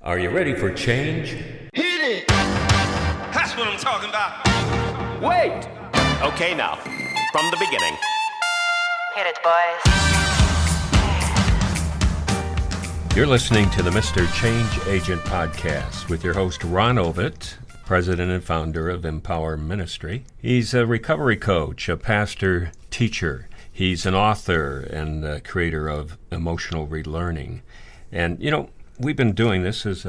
Are you ready for change? Hit it! That's what I'm talking about. Wait! Okay, now, from the beginning. Hit it, boys. You're listening to the Mr. Change Agent podcast with your host, Ron Ovett, president and founder of Empower Ministry. He's a recovery coach, a pastor, teacher. He's an author and creator of Emotional Relearning. And, you know, we've been doing this as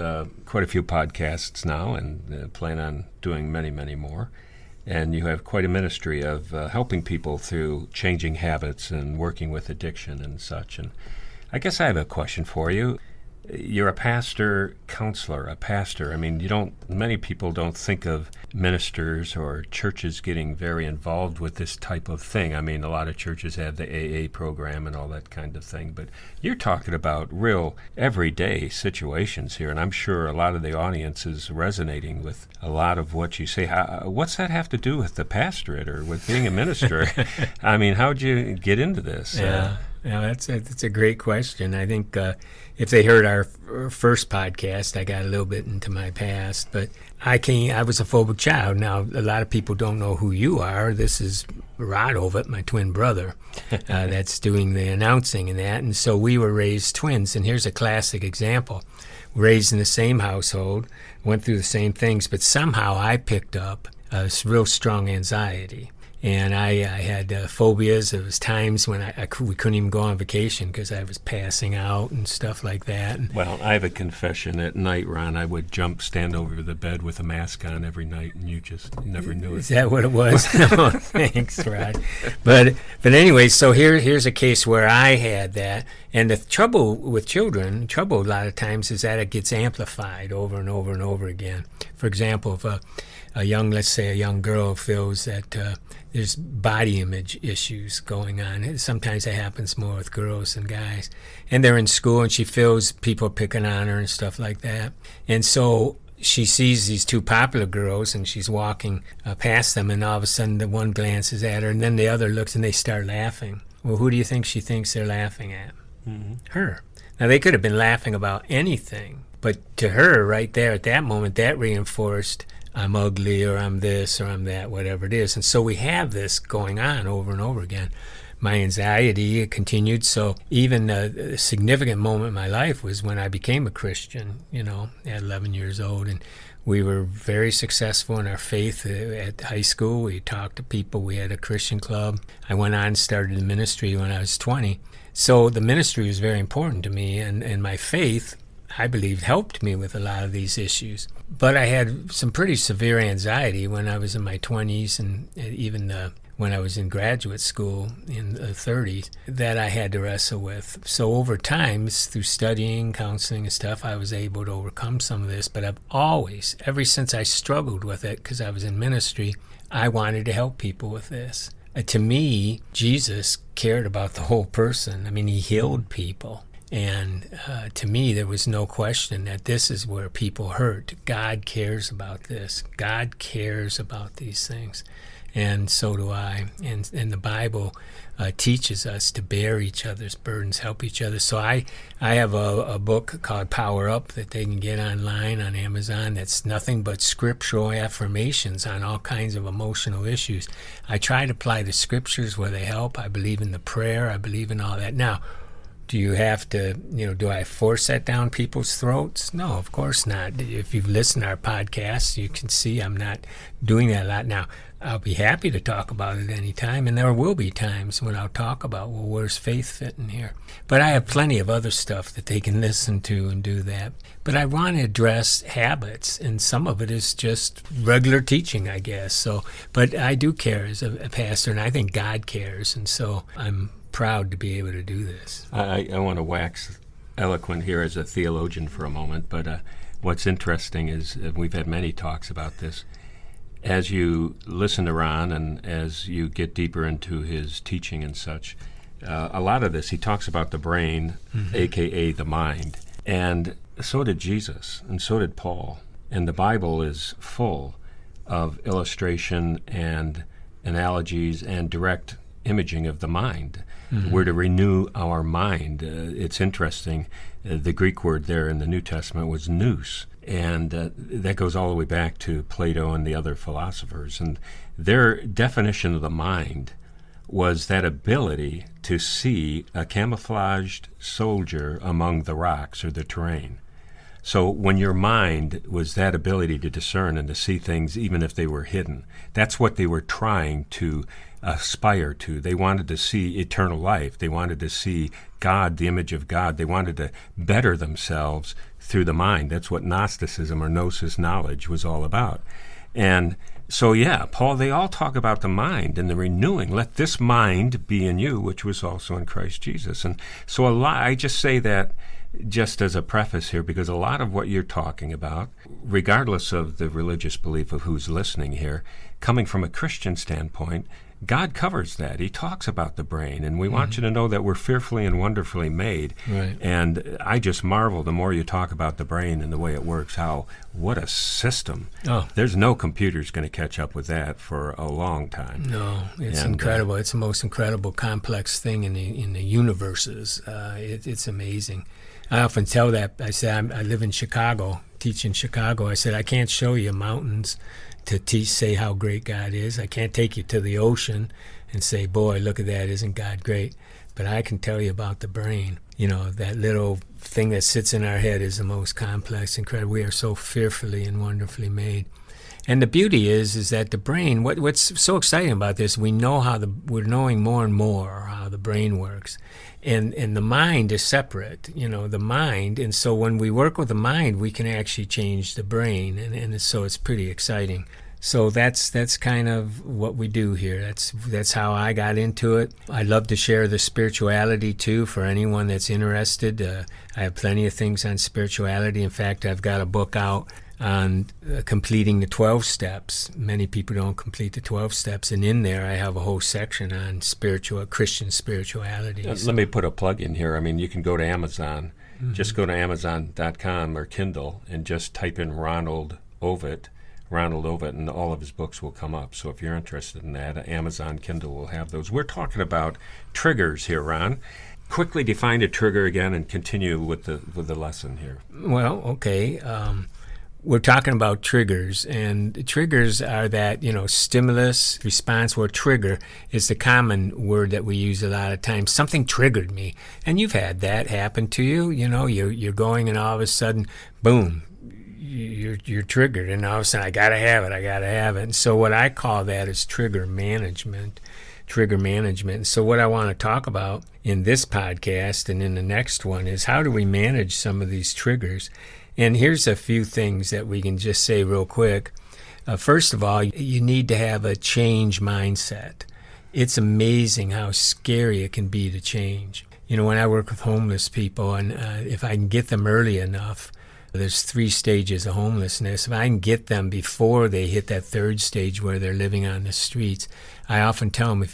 quite a few podcasts now and plan on doing many, many more. And you have quite a ministry of helping people through changing habits and working with addiction and such. And I guess I have a question for you. You're a pastor, counselor, a pastor. I mean, many people don't think of ministers or churches getting very involved with this type of thing. I mean, a lot of churches have the AA program and all that kind of thing, but you're talking about real everyday situations here, and I'm sure a lot of the audience is resonating with a lot of what you say. What's that have to do with the pastorate or with being a minister? I mean, how'd you get into this? Yeah, that's a great question. I think if they heard our first podcast, I got a little bit into my past, but I was a phobic child. Now, a lot of people don't know who you are. This is Rod Ovett, my twin brother, that's doing the announcing and that. And so we were raised twins, and here's a classic example. Raised in the same household, went through the same things, but somehow I picked up a real strong anxiety. And I had phobias. There was times when we couldn't even go on vacation because I was passing out and stuff like that. Well, I have a confession. At night, Ron, I would stand over the bed with a mask on every night, and you just never knew it. Is that what it was? No, thanks, Rod. But anyway, so here's a case where I had that. And the trouble with children, a lot of times is that it gets amplified over and over and over again. For example, if let's say a young girl feels that there's body image issues going on. Sometimes it happens more with girls than guys. And they're in school and she feels people are picking on her and stuff like that. And so she sees these two popular girls and she's walking past them, and all of a sudden the one glances at her and then the other looks and they start laughing. Well, who do you think she thinks they're laughing at? Mm-hmm. Her. Now, they could have been laughing about anything, but to her right there at that moment, that reinforced I'm ugly, or I'm this, or I'm that, whatever it is. And so we have this going on over and over again. My anxiety continued, so even a significant moment in my life was when I became a Christian, at 11 years old. And we were very successful in our faith at high school. We talked to people. We had a Christian club. I went on and started the ministry when I was 20. So the ministry was very important to me, and my faith, I believe, helped me with a lot of these issues. But I had some pretty severe anxiety when I was in my 20s and even when I was in graduate school in the 30s that I had to wrestle with. So over time, through studying, counseling and stuff, I was able to overcome some of this. But I've always, ever since I struggled with it because I was in ministry, I wanted to help people with this. To me, Jesus cared about the whole person. I mean, he healed people. And to me, there was no question that this is where people hurt. God cares about this. God cares about these things. And so do I. And the Bible teaches us to bear each other's burdens, help each other. So I have a book called Power Up that they can get online on Amazon that's nothing but scriptural affirmations on all kinds of emotional issues. I try to apply the scriptures where they help. I believe in the prayer. I believe in all that. Now, do you have to, do I force that down people's throats? No, of course not. If you've listened to our podcast, you can see I'm not doing that a lot. Now, I'll be happy to talk about it any time, and there will be times when I'll talk about, well, where's faith fit in here? But I have plenty of other stuff that they can listen to and do that. But I want to address habits, and some of it is just regular teaching, I guess. So, but I do care as a pastor, and I think God cares, and so I'm proud to be able to do this. I want to wax eloquent here as a theologian for a moment, but what's interesting is we've had many talks about this. As you listen to Ron and as you get deeper into his teaching and such, a lot of this, he talks about the brain, a.k.a. the mind. And so did Jesus, and so did Paul. And the Bible is full of illustration and analogies and direct imaging of the mind. We're to renew our mind. It's interesting The Greek word there in the New Testament was nous. And that goes all the way back to Plato and the other philosophers. And their definition of the mind was that ability to see a camouflaged soldier among the rocks or the terrain. So when your mind was that ability to discern and to see things even if they were hidden, that's what they were trying to aspire to. They wanted to see eternal life. They wanted to see God, the image of God. They wanted to better themselves through the mind. That's what Gnosticism or Gnosis knowledge was all about. And so, yeah, Paul, they all talk about the mind and the renewing. Let this mind be in you, which was also in Christ Jesus. And so I just say that just as a preface here, because a lot of what you're talking about, regardless of the religious belief of who's listening here, coming from a Christian standpoint, God covers that. He talks about the brain, and we want you to know that we're fearfully and wonderfully made. Right. And I just marvel the more you talk about the brain and the way it works, what a system. Oh. There's no computer's going to catch up with that for a long time. No, it's incredible. It's the most incredible, complex thing in the universes. It's amazing. I often tell that. I say I live in Chicago, teach in Chicago. I said I can't show you mountains to say how great God is. I can't take you to the ocean and say, boy, look at that, isn't God great? But I can tell you about the brain. You know, that little thing that sits in our head is the most complex, incredible. We are so fearfully and wonderfully made. And the beauty is that the brain, what's so exciting about this, we're knowing more and more how the brain works. And the mind is separate, the mind. And so when we work with the mind, we can actually change the brain. And so it's pretty exciting. So that's kind of what we do here. That's how I got into it. I love to share the spirituality, too, for anyone that's interested. I have plenty of things on spirituality. In fact, I've got a book out on completing the 12 steps. Many people don't complete the 12 steps, and in there I have a whole section on Christian spirituality. Let me put a plug in here. I mean, you can go to Amazon. Just go to Amazon.com or Kindle and just type in Ronald Ovett, and all of his books will come up. So if you're interested in that, Amazon Kindle will have those. We're talking about triggers here, Ron. Quickly define a trigger again and continue with the lesson here. Well, okay. We're talking about triggers, and triggers are that, stimulus, response, or trigger is the common word that we use a lot of times. Something triggered me, and you've had that happen to you. You're going, and all of a sudden, boom, you're triggered, and all of a sudden, I gotta have it. And so what I call that is trigger management. And so what I want to talk about in this podcast and in the next one is how do we manage some of these triggers? And here's a few things that we can just say real quick. First of all, you need to have a change mindset. It's amazing how scary it can be to change. When I work with homeless people, and if I can get them early enough, there's 3 stages of homelessness. If I can get them before they hit that 3rd stage where they're living on the streets, I often tell them, if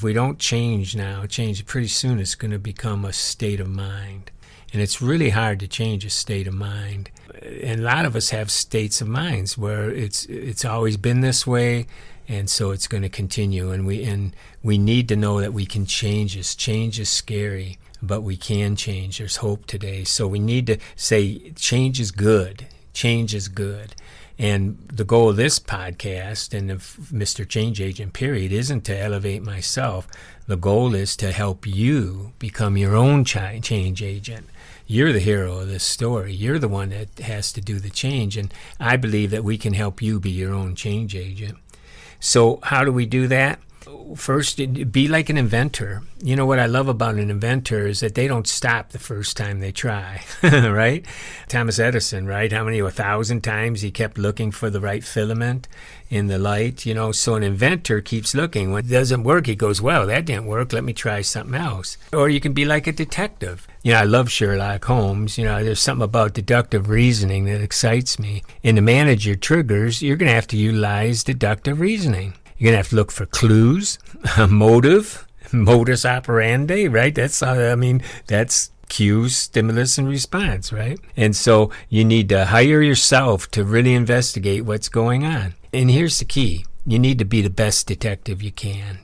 we don't change now, pretty soon it's going to become a state of mind. And it's really hard to change a state of mind. And a lot of us have states of minds where it's always been this way, and so it's going to continue. And we need to know that we can change this. Change is scary, but we can change. There's hope today. So we need to say change is good. Change is good. And the goal of this podcast and of Mr. Change Agent, period, isn't to elevate myself. The goal is to help you become your own change agent. You're the hero of this story. You're the one that has to do the change. And I believe that we can help you be your own change agent. So how do we do that? First, be like an inventor. What I love about an inventor is that they don't stop the first time they try, right? Thomas Edison, right? How many, 1,000 times he kept looking for the right filament in the light, So an inventor keeps looking. When it doesn't work, he goes, well, that didn't work. Let me try something else. Or you can be like a detective. I love Sherlock Holmes. There's something about deductive reasoning that excites me. And to manage your triggers, you're going to have to utilize deductive reasoning. You're going to have to look for clues, motive, modus operandi, right? That's cues, stimulus, and response, right? And so you need to hire yourself to really investigate what's going on. And here's the key. You need to be the best detective you can,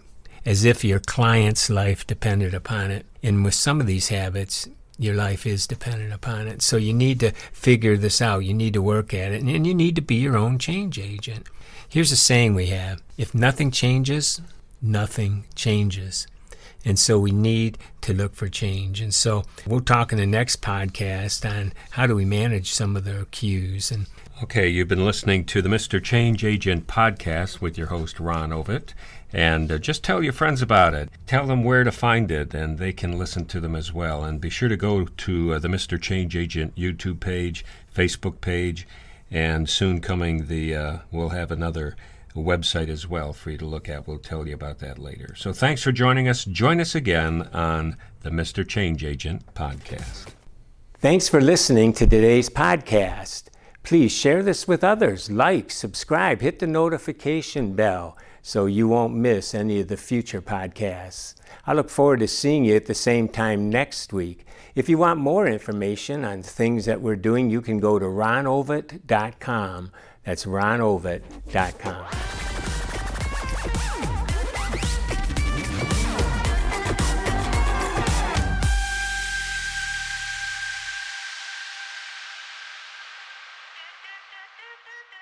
as if your client's life depended upon it. And with some of these habits, your life is dependent upon it. So you need to figure this out. You need to work at it, and you need to be your own change agent. Here's a saying we have: if nothing changes, nothing changes. And so we need to look for change. And so we'll talk in the next podcast on how do we manage some of the cues. And Okay, you've been listening to the Mr. Change Agent podcast with your host, Ron Ovett. And just tell your friends about it. Tell them where to find it, and they can listen to them as well. And be sure to go to the Mr. Change Agent YouTube page, Facebook page, and soon coming, we'll have another website as well for you to look at. We'll tell you about that later. So thanks for joining us. Join us again on the Mr. Change Agent podcast. thanks for listening to today's podcast. Please share this with others. Like, subscribe, hit the notification bell so you won't miss any of the future podcasts. I look forward to seeing you at the same time next week. If you want more information on things that we're doing, you can go to ronovett.com. That's ronovett.com. Do, do, do, do, do.